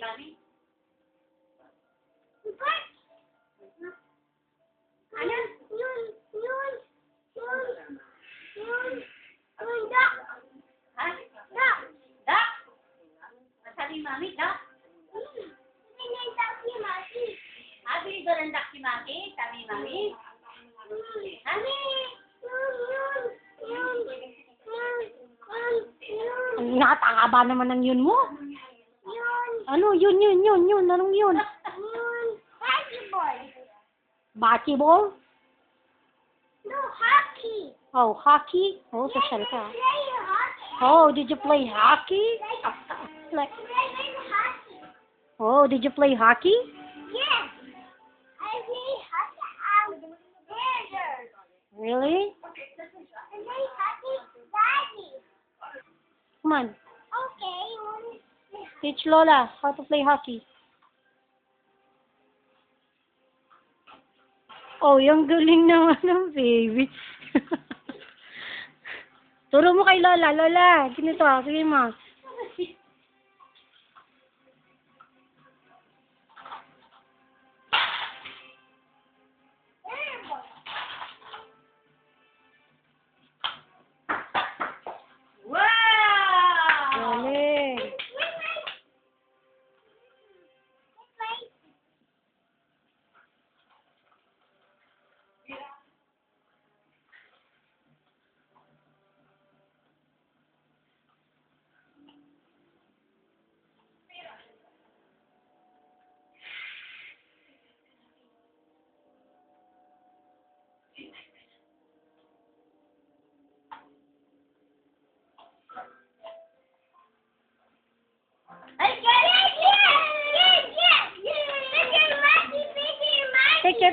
Mami? Ano? Ha? Dak? Masabi Mami, dak? Bili ko ng dak si Mami, sabi ni Mami. Mami! Ang nakataba naman ng yun mo. Ano? Yun. Anong yun? Basketball? No, hockey. Oh, hockey? Oh, social ka. Play hockey. Oh, did you play hockey? Like, Hockey. oh, did you play hockey? Yes. I play hockey out there. Really? I play hockey, Daddy. Come on. Okay. Teach Lola how to play hockey. Oh, yung galing naman ng baby. Turo mo kay Lola. Lola, ganito. Sige mo. Wow! Galing. I get it! Yes!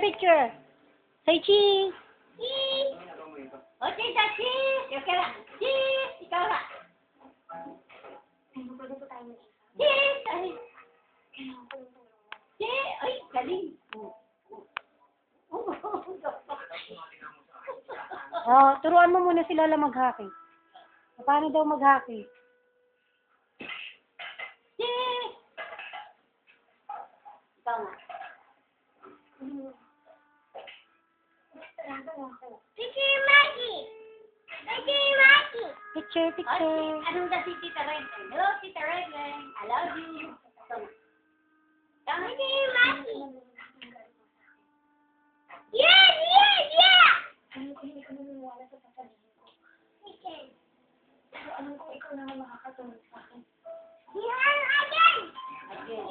Picture. Say cheese. O, tita, cheese! Ikaw na. Cheese! Ikaw na. Cheese! Ay. Cheese! Ay, galing. Oh, turuan mo muna si Lola mag-hockey. Paano daw mag-hockey? Cheese! Ikaw na. Picture Maggie! Picture. Anong na si Tita Red? Hello, Tita Red. I love you. Ikaw na. Ikaw na. Picture Maggie! Yeah! Alam ko hindi ka naniniwala sa sasabihin ko. Pero alam ko ikaw naman makakatulong sa akin. Again! Again.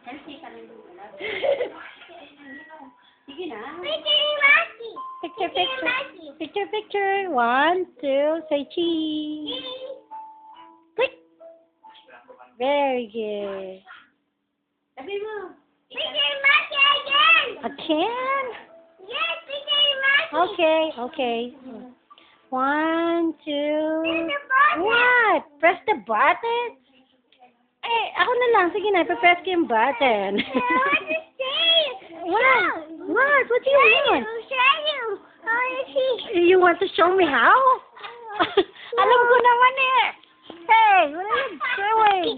Healthy ka rin doon. Sige na. Picture Maggie! Picture. 1, 2, say cheese. Click. Very good. Sabi mo. Picture Maggie again! Again? Yes, picture Maggie! Okay. 1, 2. the button. What? Press the button? Eh, ako na lang. Sige na, ipapress ko yung button. What to say? What? What do you want? Show you. How is he? You want to show me how? Alam ko naman eh. Hey, what are you doing?